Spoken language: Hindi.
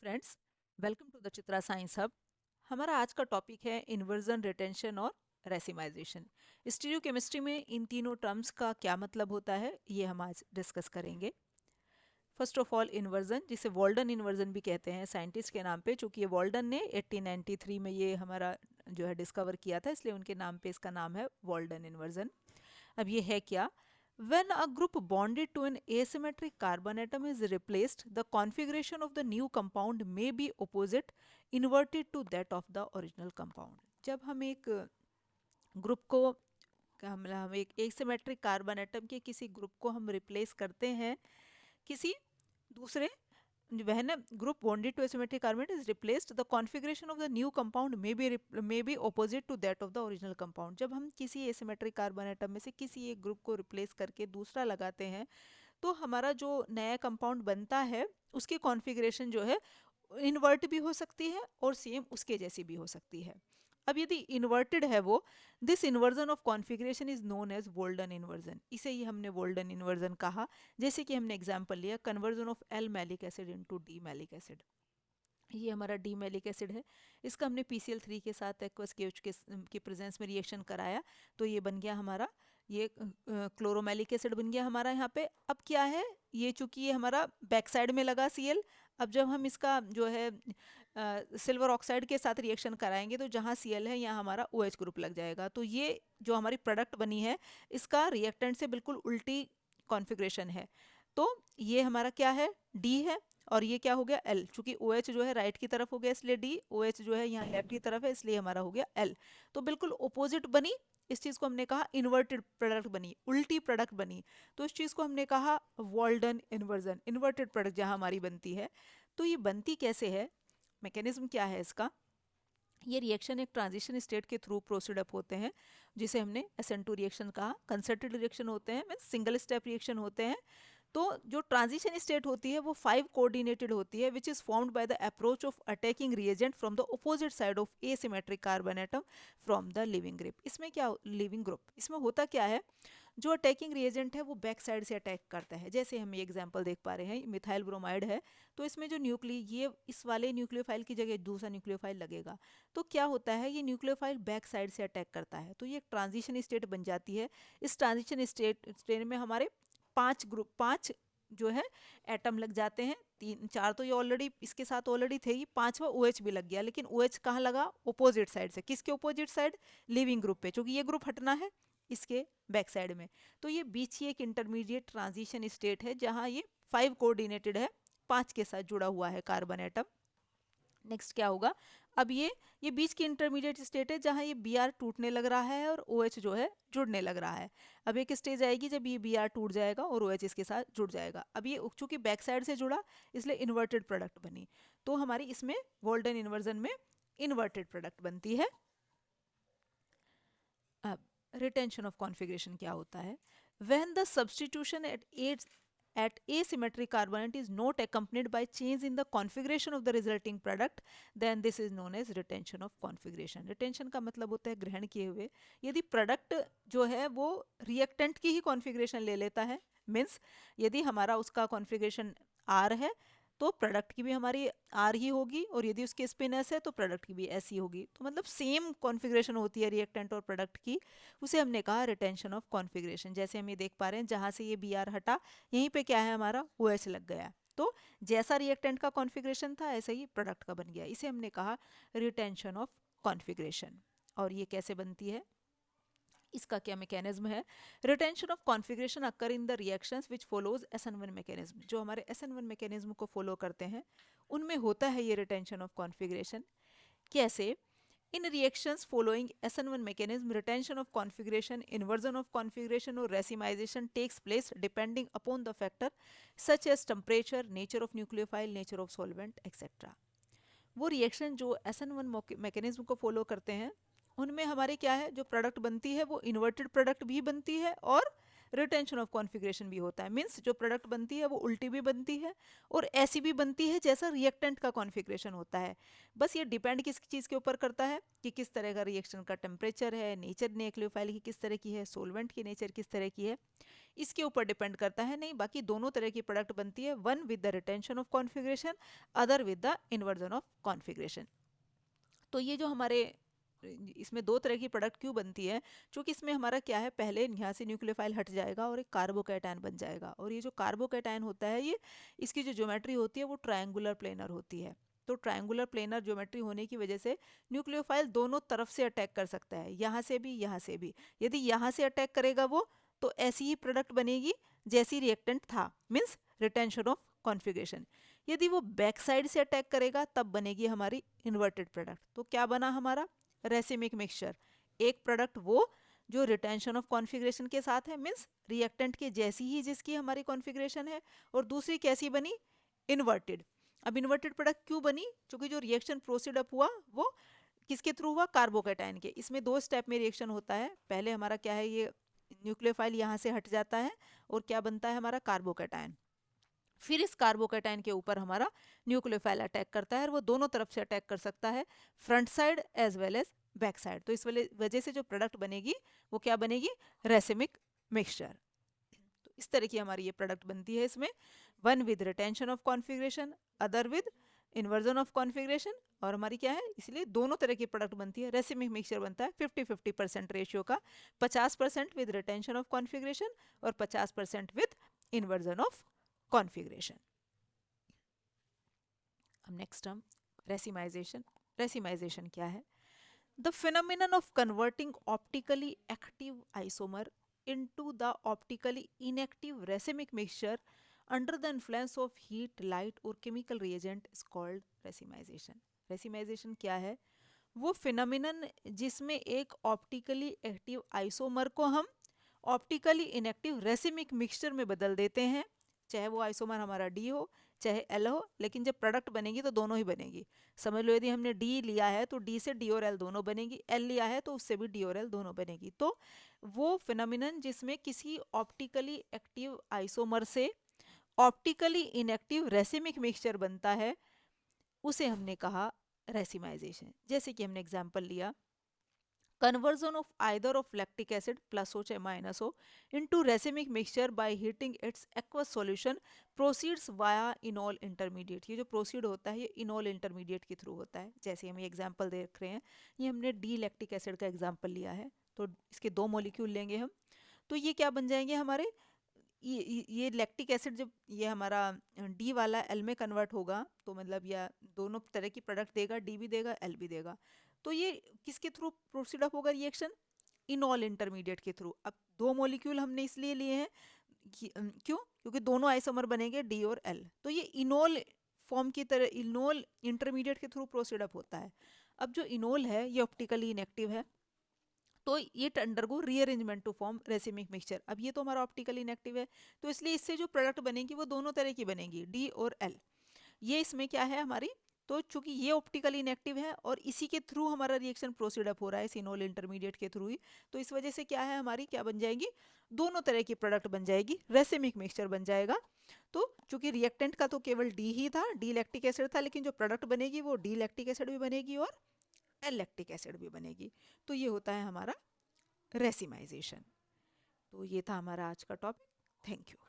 Friends, welcome to the Chitra science hub. हमारा आज का टॉपिक है इन्वर्जन, रिटेंशन और रेसिमाइजेशन। स्टीरियोकेमिस्ट्री में इन तीनों टर्म्स का क्या मतलब होता है, ये हम आज डिस्कस करेंगे। फर्स्ट ऑफ ऑल, इन्वर्जन, जिसे वॉल्डन इन्वर्जन भी कहते हैं साइंटिस्ट के नाम पे, चूंकि ये वॉल्डन ने 1893 में ये हमारा जो है डिस्कवर किया था, इसलिए उनके नाम पे इसका नाम है वॉल्डन इन्वर्जन। अब ये है क्या? When a group bonded to an asymmetric carbon atom is replaced, the configuration of the new compound may be opposite, inverted to that of the original compound. जब हम एक ग्रुप को हम एक एसिमेट्रिक कार्बन एटम के किसी ग्रुप को हम रिप्लेस करते हैं किसी दूसरे, when a group bonded to asymmetric carbon is replaced, the configuration of the new compound may be opposite to that of the original compound. जब हम किसी asymmetric carbon atom में से किसी एक ग्रुप को रिप्लेस करके दूसरा लगाते हैं, तो हमारा जो नया कंपाउंड बनता है उसकी कॉन्फ़िगरेशन जो है इन्वर्ट भी हो सकती है और सेम उसके जैसी भी हो सकती है। अब यदि इन्वर्टेड है वो, this inversion of configuration is known as Walden inversion. इसे ही हमने वोल्डन इन्वर्जन कहा। जैसे कि हमने एग्जांपल लिया, conversion of L malic acid into D malic acid. ये हमारा डी मैलिक एसिड है, इसका हमने PCl3 के साथ एक्वस केच के प्रेजेंस में रिएक्शन कराया, तो ये बन गया हमारा, ये क्लोरोमैलिक एसिड बन गया हमारा यहाँ पे। अब क्या है, ये चूंकि ये हमारा बैक साइड में लगा Cl, अब जब हम इसका जो है सिल्वर ऑक्साइड के साथ रिएक्शन कराएंगे तो जहाँ Cl है यहाँ हमारा OH ग्रुप लग जाएगा। तो ये जो हमारी प्रोडक्ट बनी है, इसका रिएक्टेंट से बिल्कुल उल्टी कॉन्फ़िगरेशन है। तो ये हमारा क्या है, D है, और ये क्या हो गया L। चूंकि OH जो है राइट की तरफ हो गया इसलिए D, OH जो है यहाँ लेफ्ट की तरफ है इसलिए हमारा हो गया L। तो बिल्कुल ओपोजिट बनी, इस चीज को हमने कहा इन्वर्टेड प्रोडक्ट बनी, उल्टी प्रोडक्ट बनी। तो इस चीज को हमने कहा वॉल्डन इन्वर्जन, इन्वर्टेड प्रोडक्ट जहां हमारी बनती है। तो ये बनती कैसे है, मैकेनिज्म क्या है इसका? ये रिएक्शन एक ट्रांजिशन स्टेट के थ्रू प्रोसीड अप होते हैं, जिसे हमने SN2 रिएक्शन कहा। कंसर्टेड रिएक्शन होते हैं, मीन्स सिंगल स्टेप रिएक्शन होते हैं। तो जो ट्रांजिशन स्टेट होती है वो 5 कोऑर्डिनेटेड होती है, which is formed by the approach of attacking reagent from the opposite side of asymmetric carbon atom from the leaving group. इसमें क्या, लिविंग ग्रुप, इसमें होता क्या है, जो अटैकिंग रिएजेंट है वो बैक साइड से अटैक करता है। जैसे हम ये एग्जांपल देख पा रहे हैं, मिथाइल ब्रोमाइड है, तो इसमें जो ये इस वाले न्यूक्लियोफाइल की जगह दूसरा न्यूक्लियोफाइल लगेगा। तो क्या होता है, ये न्यूक्लियोफाइल बैक साइड से अटैक करता है, तो ये एक ट्रांजिशन स्टेट बन जाती है। इस ट्रांजिशन स्टेट में हमारे 5 जो है एटम लग जाते हैं। 3 4 तो ये ऑलरेडी इसके साथ ऑलरेडी थे ही, 5वां OH भी लग गया। लेकिन OH कहाँ लगा, ओपोजिट साइड से। किसके ओपोजिट साइड, लिविंग ग्रुप पे, क्योंकि ये ग्रुप हटना है इसके बैक साइड में। तो ये बीच ही एक इंटरमीडिएट ट्रांजिशन स्टेट है जहां ये 5 कोऑर्डिनेटेड है, 5 के साथ जुड़ा हुआ है कार्बन एटम। नेक्स्ट क्या होगा, अब ये बीच की इंटरमीडिएट स्टेट है जहां ये Br टूटने लग रहा है और OH जो है जुड़ने लग रहा है। अब एक स्टेज आएगी जब ये Br टूट जाएगा और OH इसके साथ जुड़ जाएगा। अब ये चूंकि बैक साइड से जुड़ा इसलिए इन्वर्टेड प्रोडक्ट बनी। तो हमारी इसमें वोल्डन इन्वर्जन में इन्वर्टेड प्रोडक्ट बनती है। अब रिटेंशन ऑफ कॉन्फ़िगरेशन क्या होता है, when the substitution at asymmetric carbon atom is not accompanied by change in the configuration of the resulting product, then this is known as retention of configuration. retention का मतलब होता है ग्रहण किए हुए। यदि प्रोडक्ट जो है वो रिएक्टेंट की ही कॉन्फ़िगरेशन ले लेता है, मीन्स यदि हमारा उसका कॉन्फ़िगरेशन R है तो प्रोडक्ट की भी हमारी R ही होगी, और यदि उसकी स्पिन S है तो प्रोडक्ट की भी S ही होगी। तो मतलब सेम कॉन्फ़िगरेशन होती है रिएक्टेंट और प्रोडक्ट की, उसे हमने कहा रिटेंशन ऑफ कॉन्फ़िगरेशन। जैसे हम ये देख पा रहे हैं, जहाँ से ये Br हटा यहीं पे क्या है हमारा OH लग गया। तो जैसा रिएक्टेंट का कॉन्फ़िगरेशन था ऐसा ही प्रोडक्ट का बन गया, इसे हमने कहा रिटेंशन ऑफ कॉन्फ़िगरेशन। और ये कैसे बनती है, इसका क्या मैकेनिज्म है, retention of configuration occur in the reactions which follows SN1 mechanism. जो हमारे SN1 मैकेनिज्म को फॉलो करते हैं उनमें होता है ये रिटेंशन ऑफ कॉन्फ़िगरेशन। कैसे, in reactions following SN1 mechanism, retention of configuration, inversion of configuration or racemization takes place depending upon the factor such as temperature, nature of nucleophile, nature of solvent, etc. वो रिएक्शन जो SN1 मैकेनिज्म को फॉलो करते हैं उनमें हमारे क्या है, जो प्रोडक्ट बनती है वो इन्वर्टेड प्रोडक्ट भी बनती है और रिटेंशन ऑफ कॉन्फ़िगरेशन भी होता है। मीन्स जो प्रोडक्ट बनती है वो उल्टी भी बनती है और ऐसी भी बनती है जैसा रिएक्टेंट का कॉन्फ़िगरेशन होता है। बस ये डिपेंड किस चीज़ के ऊपर करता है कि किस तरह का रिएक्शन का टेम्परेचर है, नेचर न्यूक्लियोफाइल की किस तरह की है, सोलवेंट की नेचर किस तरह की है, इसके ऊपर डिपेंड करता है। नहीं, बाकी दोनों तरह की प्रोडक्ट बनती है, one with the retention of configuration, other with the inversion of configuration. तो ये जो हमारे इसमें दो तरह की प्रोडक्ट क्यों बनती है, क्योंकि इसमें हमारा क्या है, पहले यहाँ से न्यूक्लियोफाइल हट जाएगा और एक कार्बोकैटायन बन जाएगा, और ये जो कार्बोकैटायन होता है ये इसकी जो ज्योमेट्री होती है वो ट्रायंगुलर प्लेनर होती है। तो ट्रायंगुलर प्लेनर ज्योमेट्री होने की वजह से न्यूक्लियोफाइल दोनों तरफ से अटैक कर सकता है, यहाँ से भी यहाँ से भी। यदि यहाँ से अटैक करेगा वो, तो ऐसी ही प्रोडक्ट बनेगी जैसी रिएक्टेंट था, मीन्स रिटेंशन ऑफ कॉन्फ़िगरेशन। यदि वो बैक साइड से अटैक करेगा तब बनेगी हमारी इन्वर्टेड प्रोडक्ट। तो क्या बना हमारा रेसिमिक मिक्सचर, एक प्रोडक्ट वो जो रिटेंशन ऑफ कॉन्फ़िगरेशन के साथ है, मीन्स रिएक्टेंट के जैसी ही जिसकी हमारी कॉन्फ़िगरेशन है, और दूसरी कैसी बनी, इन्वर्टेड। अब इन्वर्टेड प्रोडक्ट क्यों बनी, क्योंकि जो रिएक्शन प्रोसीड अप हुआ वो किसके थ्रू हुआ, कार्बोकैटायन के। इसमें दो स्टेप में रिएक्शन होता है, पहले हमारा क्या है, ये न्यूक्लियोफाइल यहाँ से हट जाता है और क्या बनता है हमारा कार्बोकैटायन। फिर इस कार्बोकैटायन के ऊपर हमारा न्यूक्लियोफाइल अटैक करता है, और वो दोनों तरफ से अटैक कर सकता है, front side as well as back side. तो इस वजह से जो प्रोडक्ट बनेगी वो क्या बनेगी, रेसिमिक मिक्सचर। तो इस तरह की हमारी ये प्रोडक्ट बनती है। इसमें one with retention of configuration, other with inversion of configuration, और हमारी क्या है, इसलिए दोनों तरह की प्रोडक्ट बनती है। रेसिमिक मिक्सचर बनता है 50-50% रेशियो का, 50% विद रिटेंशन ऑफ कॉन्फ़िगरेशन और 50% विद इन्वर्जन ऑफ कॉन्फ़िगरेशन। अब नेक्स्ट टर्म रेसिमाइजेशन। रेसिमाइजेशन क्या है, the phenomenon of converting optically active isomer into the optically inactive racemic mixture under the influence of heat, light और chemical reagent is called racemization. racemization क्या है, वो फिनोमिनन जिसमें एक ऑप्टिकली एक्टिव आइसोमर को हम ऑप्टिकली इनएक्टिव रेसिमिक मिक्सचर में बदल देते हैं, चाहे वो आइसोमर हमारा डी हो चाहे एल हो, लेकिन जब प्रोडक्ट बनेगी तो दोनों ही बनेगी। समझ लो, यदि हमने डी लिया है तो डी से डी और एल दोनों बनेगी, एल लिया है तो उससे भी डी और एल दोनों बनेगी। तो वो फिनोमिनन जिसमें किसी ऑप्टिकली एक्टिव आइसोमर से ऑप्टिकली इनएक्टिव रेसिमिक मिक्सचर बनता है, उसे हमने कहा रेसिमाइजेशन। जैसे कि हमने एग्जाम्पल लिया, conversion of either of lactic acid plus हो चाहे माइनस हो into racemic mixture by heating its aqueous solution proceeds via enol intermediate। ये जो प्रोसीड होता है ये इनोल इंटरमीडिएट के थ्रू होता है। जैसे हम ये एग्जांपल देख रहे हैं, ये हमने डी लैक्टिक एसिड का एग्जांपल लिया है, तो इसके दो मॉलिक्यूल लेंगे हम, तो ये क्या बन जाएंगे हमारे, ये लैक्टिक एसिड जब ये हमारा डी वाला एल में कन्वर्ट होगा तो मतलब या दोनों तरह की प्रोडक्ट देगा, डी भी देगा एल भी देगा। तो ये किसके थ्रू प्रोसीड अप होगा रिएक्शन, इनॉल इंटरमीडिएट के थ्रू। अब दो मॉलिक्यूल हमने इसलिए लिए हैं क्यों, क्योंकि दोनों आइसोमर बनेंगे डी और एल, तो ये इनॉल फॉर्म की तरह इनॉल इंटरमीडिएट के थ्रू प्रोसीड अप होता है। अब जो इनॉल है ये ऑप्टिकली इनएक्टिव है, तो ये undergo rearrangement to form racemic mixture. अब ये तो हमारा ऑप्टिकली इनएक्टिव है, तो इसलिए इससे जो प्रोडक्ट बनेगी वो दोनों तरह की बनेगी, डी और एल। ये इसमें क्या है हमारी, तो चूंकि ये ऑप्टिकली इनएक्टिव है और इसी के थ्रू हमारा रिएक्शन प्रोसीड अप हो रहा है, सिनोल इंटरमीडिएट के थ्रू ही, तो इस वजह से क्या है हमारी, क्या बन जाएगी, दोनों तरह की प्रोडक्ट बन जाएगी, रेसिमिक मिक्सचर बन जाएगा। तो चूंकि रिएक्टेंट का तो केवल डी ही था, डी लैक्टिक एसिड था, लेकिन जो प्रोडक्ट बनेगी वो डी लैक्टिक एसिड भी बनेगी और एल लैक्टिक एसिड भी बनेगी। तो ये होता है हमारा रेसिमाइजेशन। तो ये था हमारा आज का टॉपिक। Thank you.